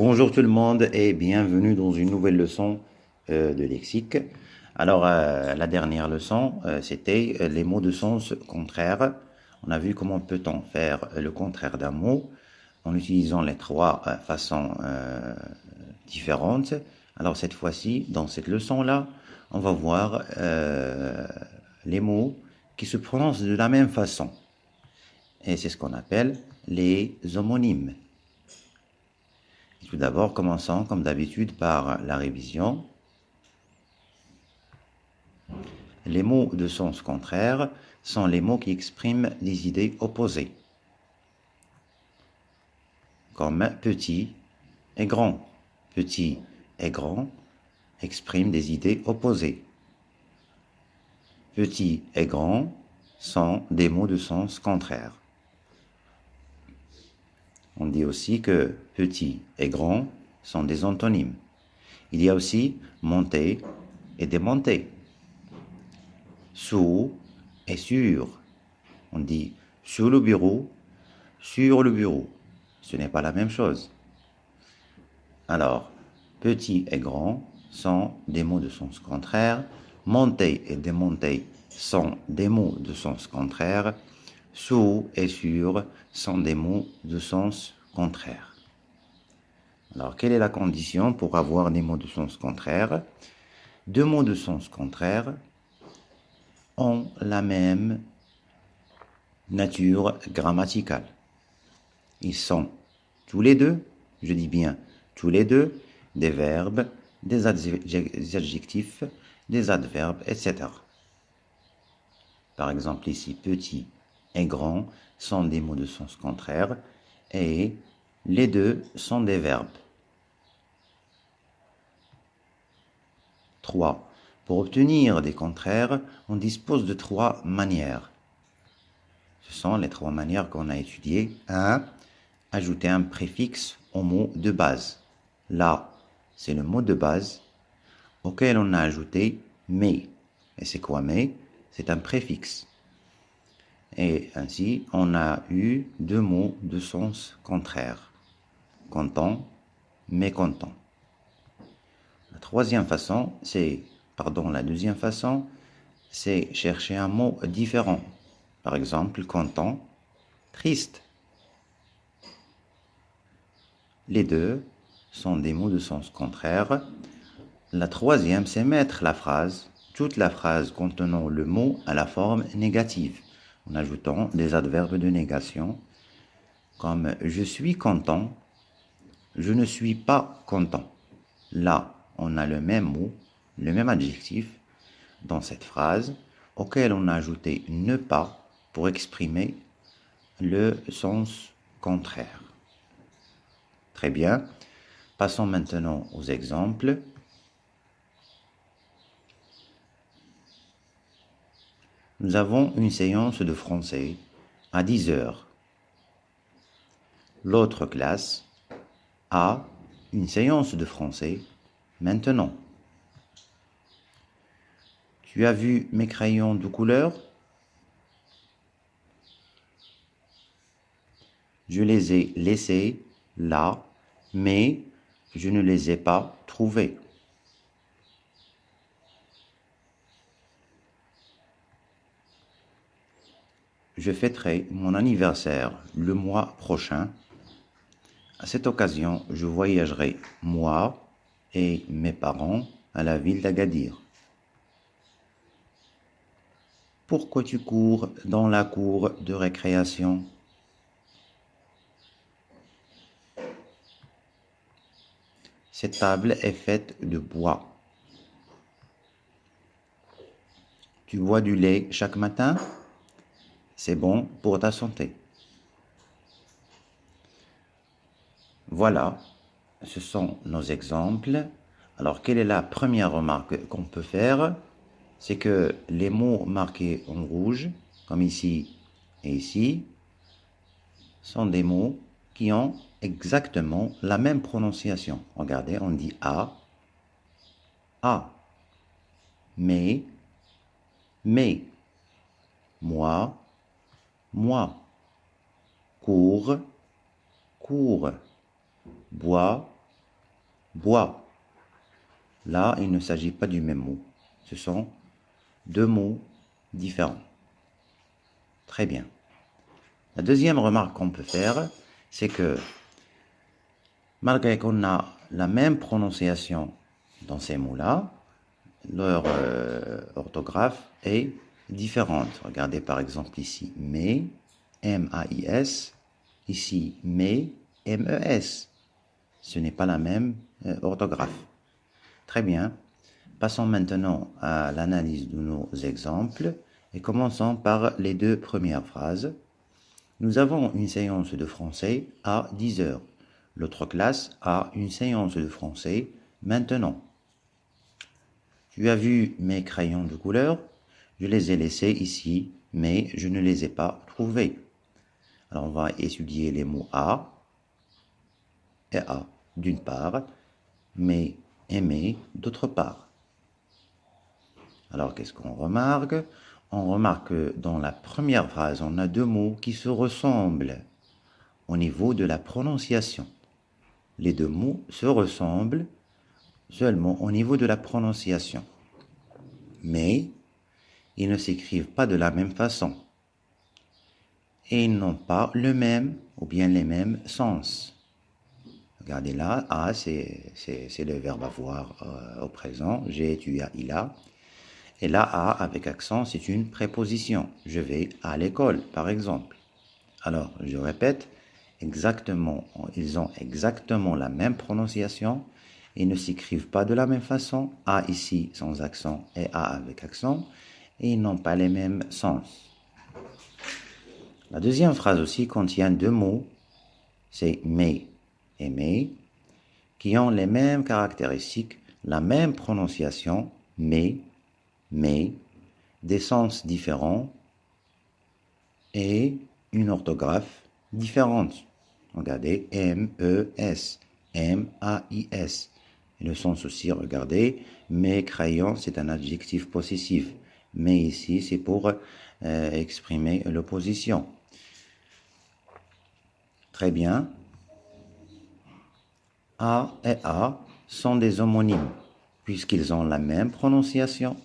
Bonjour tout le monde et bienvenue dans une nouvelle leçon de lexique. Alors la dernière leçon c'était les mots de sens contraire. On a vu comment peut-on faire le contraire d'un mot en utilisant les trois façons différentes. Alors cette fois-ci, dans cette leçon-là, on va voir les mots qui se prononcent de la même façon. Et c'est ce qu'on appelle les homonymes. Tout d'abord, commençons comme d'habitude par la révision. Les mots de sens contraire sont les mots qui expriment des idées opposées, comme petit et grand. Petit et grand expriment des idées opposées. Petit et grand sont des mots de sens contraire. On dit aussi que petit et grand sont des antonymes. Il y a aussi monter et démonter. Sous et sur. On dit sur le bureau, sur le bureau. Ce n'est pas la même chose. Alors, petit et grand sont des mots de sens contraire. Monter et démonter sont des mots de sens contraire. Sous et sur sont des mots de sens contraire. Alors, quelle est la condition pour avoir des mots de sens contraire? Deux mots de sens contraire ont la même nature grammaticale. Ils sont tous les deux, je dis bien tous les deux, des verbes, des adjectifs, des adverbes, etc. Par exemple ici, petit et grand sont des mots de sens contraire et les deux sont des verbes. 3. Pour obtenir des contraires, on dispose de trois manières. Ce sont les trois manières qu'on a étudiées. 1. Ajouter un préfixe au mot de base. Là, c'est le mot de base auquel on a ajouté mais. Et c'est quoi mais? C'est un préfixe. Et ainsi, on a eu deux mots de sens contraire. Content, mécontent. La deuxième façon, c'est chercher un mot différent. Par exemple, content, triste. Les deux sont des mots de sens contraire. La troisième, c'est mettre toute la phrase contenant le mot à la forme négative, en ajoutant des adverbes de négation, comme je suis content, je ne suis pas content. Là, on a le même mot, le même adjectif dans cette phrase, auquel on a ajouté ne pas pour exprimer le sens contraire. Très bien. Passons maintenant aux exemples. Nous avons une séance de français à 10 heures. L'autre classe a une séance de français maintenant. Tu as vu mes crayons de couleur? Je les ai laissés là, mais je ne les ai pas trouvés. Je fêterai mon anniversaire le mois prochain. À cette occasion, je voyagerai, moi et mes parents, à la ville d'Agadir. Pourquoi tu cours dans la cour de récréation? Cette table est faite de bois. Tu bois du lait chaque matin? C'est bon pour ta santé. Voilà, ce sont nos exemples. Alors, quelle est la première remarque qu'on peut faire? C'est que les mots marqués en rouge, comme ici et ici, sont des mots qui ont exactement la même prononciation. Regardez, on dit a, mais, moi, cours, bois, bois. Là, il ne s'agit pas du même mot. Ce sont deux mots différents. Très bien. La deuxième remarque qu'on peut faire, c'est que malgré qu'on a la même prononciation dans ces mots-là, leur orthographe est différente. Regardez par exemple ici, mais, M-A-I-S, ici, mais, M-E-S. Ce n'est pas la même orthographe. Très bien. Passons maintenant à l'analyse de nos exemples et commençons par les deux premières phrases. Nous avons une séance de français à 10 heures. L'autre classe a une séance de français maintenant. Tu as vu mes crayons de couleur? Je les ai laissés ici, mais je ne les ai pas trouvés. Alors on va étudier les mots à et à d'une part, mais aimer d'autre part. Alors qu'est-ce qu'on remarque? On remarque que dans la première phrase, on a deux mots qui se ressemblent au niveau de la prononciation. Les deux mots se ressemblent seulement au niveau de la prononciation. Mais ils ne s'écrivent pas de la même façon. Et ils n'ont pas le même ou bien les mêmes sens. Regardez là, a c'est le verbe avoir au présent, j'ai, tu as, il a. Et là, a avec accent, c'est une préposition. Je vais à l'école, par exemple. Alors, je répète, exactement, ils ont exactement la même prononciation. Ils ne s'écrivent pas de la même façon. A ici sans accent et A avec accent. Et ils n'ont pas les mêmes sens. La deuxième phrase aussi contient deux mots. C'est mais et mais, qui ont les mêmes caractéristiques, la même prononciation, mais, des sens différents et une orthographe différente. Regardez, M-E-S, M-A-I-S. Et le sens aussi, regardez, mes crayons, c'est un adjectif possessif. Mais ici, c'est pour exprimer l'opposition. Très bien. A et A sont des homonymes, puisqu'ils ont la même prononciation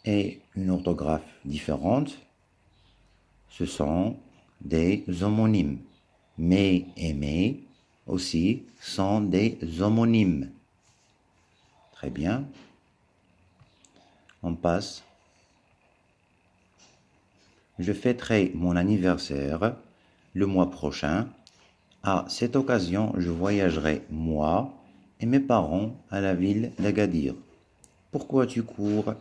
et une orthographe différente. Ce sont des homonymes. Mais et mais aussi sont des homonymes. Très bien. On passe. Je fêterai mon anniversaire le mois prochain. À cette occasion, je voyagerai, moi et mes parents, à la ville d'Agadir. Pourquoi tu cours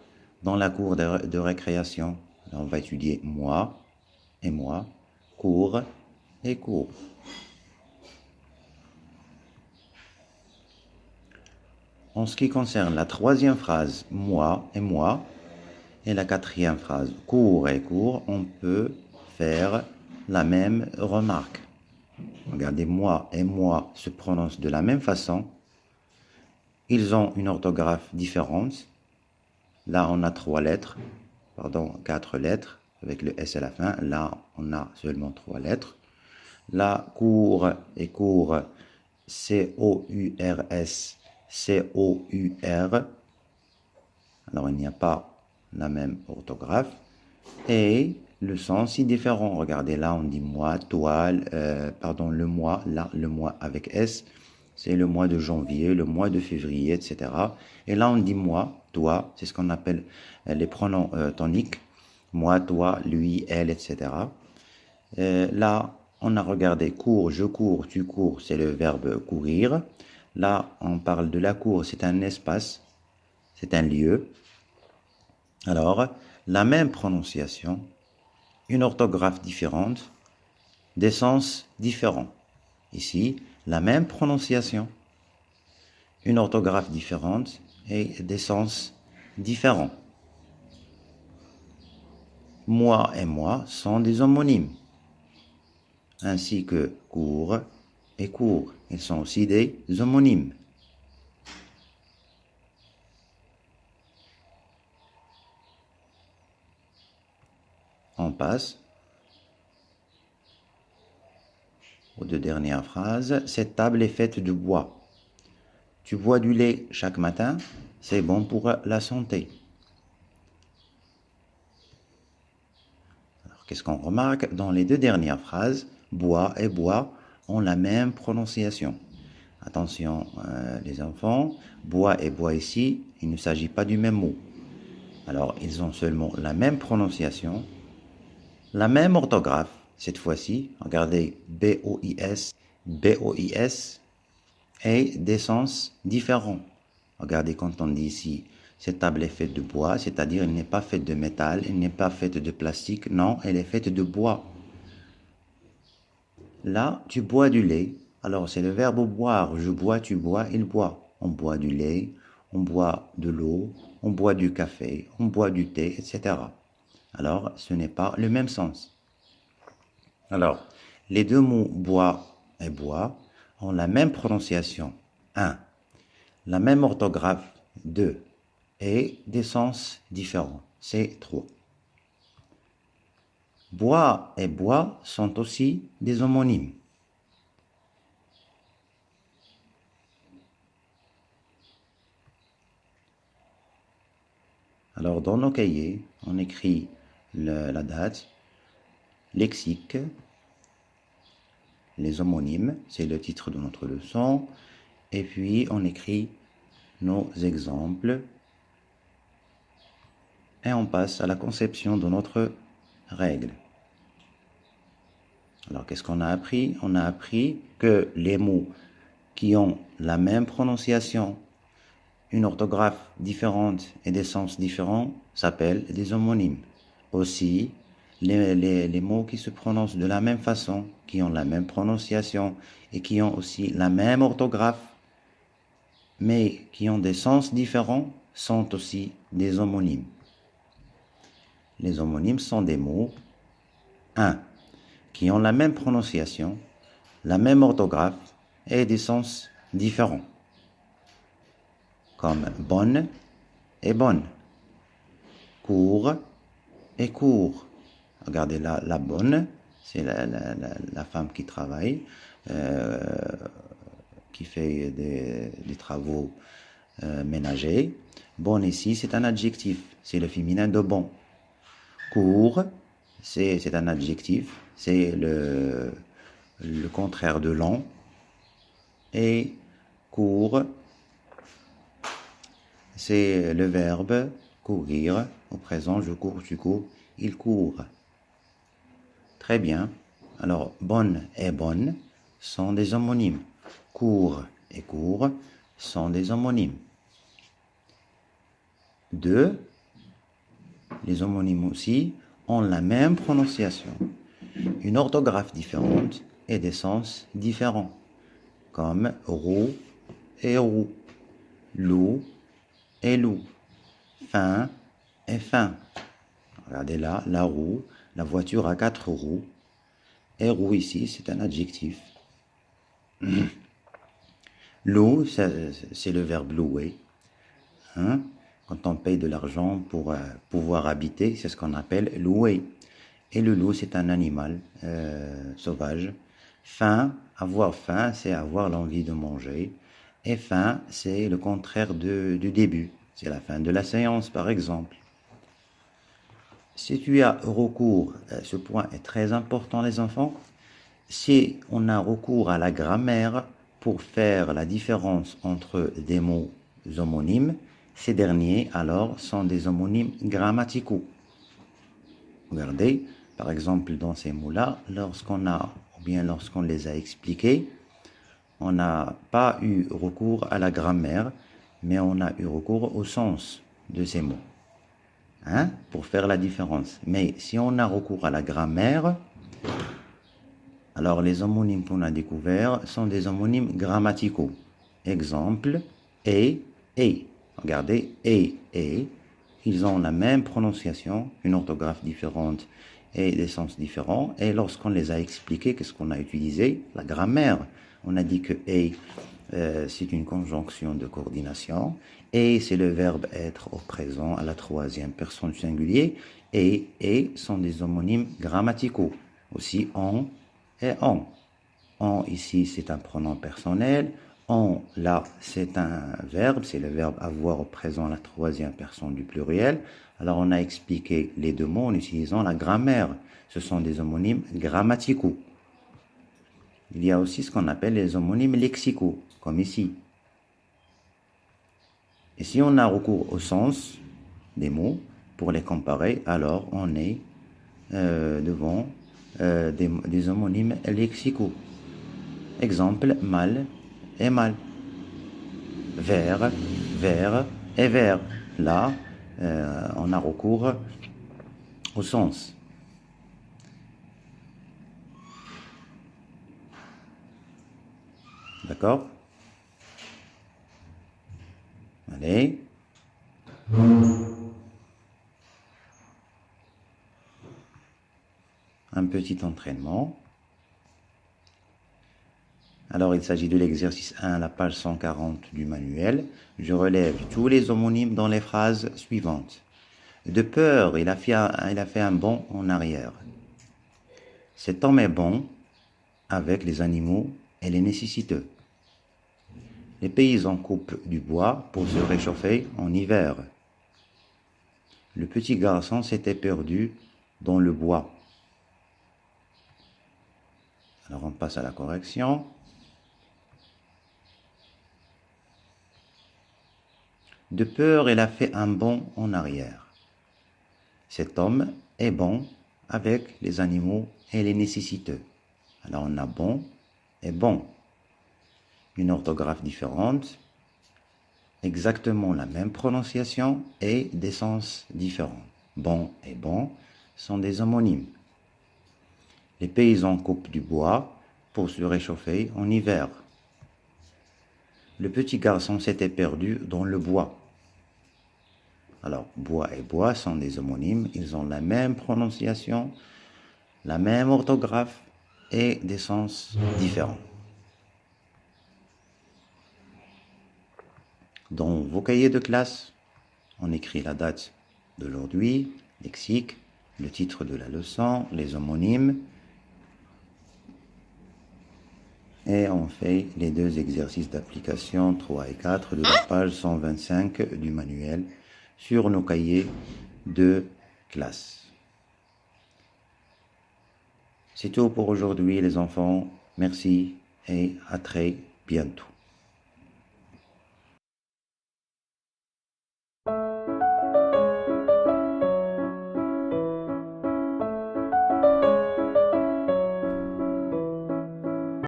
dans la cour de récréation? Là, on va étudier moi et moi, cours et cours. En ce qui concerne la troisième phrase, moi, et la quatrième phrase, cours et cours, on peut faire la même remarque. Regardez, moi et moi se prononcent de la même façon. Ils ont une orthographe différente. Là, on a quatre lettres, avec le S à la fin. Là, on a seulement trois lettres. Là, cours et cours, C-O-U-R-S, C-O-U-R. Alors, il n'y a pas la même orthographe. Et le sens est différent. Regardez, là, on dit moi, toi, le mois, là, le mois avec S, c'est le mois de janvier, le mois de février, etc. Et là, on dit moi, toi, c'est ce qu'on appelle les pronoms toniques. Moi, toi, lui, elle, etc. Là, on a regardé cours, je cours, tu cours, c'est le verbe courir. Là, on parle de la cour, c'est un espace, c'est un lieu. Alors, la même prononciation, une orthographe différente, des sens différents. Ici, la même prononciation, une orthographe différente et des sens différents. Moi et moi sont des homonymes, ainsi que cours et cours. Ils sont aussi des homonymes. On passe aux deux dernières phrases. Cette table est faite de bois. Tu bois du lait chaque matin, c'est bon pour la santé. Alors, qu'est-ce qu'on remarque? Dans les deux dernières phrases, bois et bois ont la même prononciation. Attention, les enfants, bois et bois ici, il ne s'agit pas du même mot. Alors, ils ont seulement la même prononciation, la même orthographe. Cette fois-ci, regardez, B-O-I-S, B-O-I-S, et des sens différents. Regardez quand on dit ici, cette table est faite de bois, c'est-à-dire elle n'est pas faite de métal, elle n'est pas faite de plastique, non, elle est faite de bois. Là, tu bois du lait. Alors, c'est le verbe boire. Je bois, tu bois, il boit. On boit du lait, on boit de l'eau, on boit du café, on boit du thé, etc. Alors, ce n'est pas le même sens. Alors, les deux mots bois et bois ont la même prononciation. 1. La même orthographe. 2. Et des sens différents. C'est 3. Bois et bois sont aussi des homonymes. Alors, dans nos cahiers, on écrit la date, lexique, les homonymes, c'est le titre de notre leçon, et puis on écrit nos exemples, et on passe à la conception de notre règle. Alors, qu'est-ce qu'on a appris? On a appris que les mots qui ont la même prononciation, une orthographe différente et des sens différents s'appellent des homonymes. Aussi, les mots qui se prononcent de la même façon, qui ont la même prononciation et qui ont aussi la même orthographe, mais qui ont des sens différents, sont aussi des homonymes. Les homonymes sont des mots, 1. qui ont la même prononciation, la même orthographe et des sens différents, comme bonne et bonne, court et court. Regardez là, la bonne, c'est la femme qui travaille, qui fait des travaux ménagers. Bonne ici, c'est un adjectif, c'est le féminin de bon. Court, c'est un adjectif, c'est le contraire de long. Et court, c'est le verbe courir. Au présent, je cours, tu cours, il court. Très bien. Alors, bonne et bonne sont des homonymes. Court et court sont des homonymes. 2. Les homonymes aussi ont la même prononciation, une orthographe différente et des sens différents, comme roue et roue, loup et loup, fin et fin. Regardez là, la roue, la voiture a 4 roues, et roue ici, c'est un adjectif. Loup, c'est le verbe louer. Hein? Quand on paye de l'argent pour pouvoir habiter, c'est ce qu'on appelle louer. Et le loup, c'est un animal sauvage. Faim, avoir faim, c'est avoir l'envie de manger. Et fin, c'est le contraire du début. C'est la fin de la séance, par exemple. Si tu as recours, ce point est très important, les enfants, si on a recours à la grammaire pour faire la différence entre des mots homonymes, ces derniers, alors, sont des homonymes grammaticaux. Regardez, par exemple, dans ces mots-là, lorsqu'on les a expliqués, on n'a pas eu recours à la grammaire, mais on a eu recours au sens de ces mots, hein, pour faire la différence. Mais si on a recours à la grammaire, alors les homonymes qu'on a découverts sont des homonymes grammaticaux. Exemple, et. Regardez, et, ils ont la même prononciation, une orthographe différente et des sens différents. Et lorsqu'on les a expliqués, qu'est-ce qu'on a utilisé? La grammaire. On a dit que et, c'est une conjonction de coordination. Et, c'est le verbe être au présent à la 3e personne singulier. Et sont des homonymes grammaticaux. Aussi, on et on. On, ici, c'est un pronom personnel. On, là, c'est un verbe, c'est le verbe avoir au présent, la troisième personne du pluriel. Alors, on a expliqué les deux mots en utilisant la grammaire. Ce sont des homonymes grammaticaux. Il y a aussi ce qu'on appelle les homonymes lexicaux, comme ici. Et si on a recours au sens des mots pour les comparer, alors on est devant des homonymes lexicaux. Exemple, mal et mal. Vert, vert et vert. Là, on a recours au sens. D'accord? Allez. Un petit entraînement. Alors, il s'agit de l'exercice 1, la page 140 du manuel. Je relève tous les homonymes dans les phrases suivantes. De peur, il a fait un bond en arrière. Cet homme est bon avec les animaux et les nécessiteux. Les paysans coupent du bois pour se réchauffer en hiver. Le petit garçon s'était perdu dans le bois. Alors on passe à la correction. De peur, il a fait un bond en arrière. Cet homme est bon avec les animaux et les nécessiteux. Alors on a bon et bon. Une orthographe différente, exactement la même prononciation et des sens différents. Bon et bon sont des homonymes. Les paysans coupent du bois pour se réchauffer en hiver. Le petit garçon s'était perdu dans le bois. Alors, bois et bois sont des homonymes. Ils ont la même prononciation, la même orthographe et des sens différents. Dans vos cahiers de classe, on écrit la date d'aujourd'hui, lexique, le titre de la leçon, les homonymes, et on fait les deux exercices d'application 3 et 4 de la page 125 du manuel sur nos cahiers de classe. C'est tout pour aujourd'hui les enfants. Merci et à très bientôt.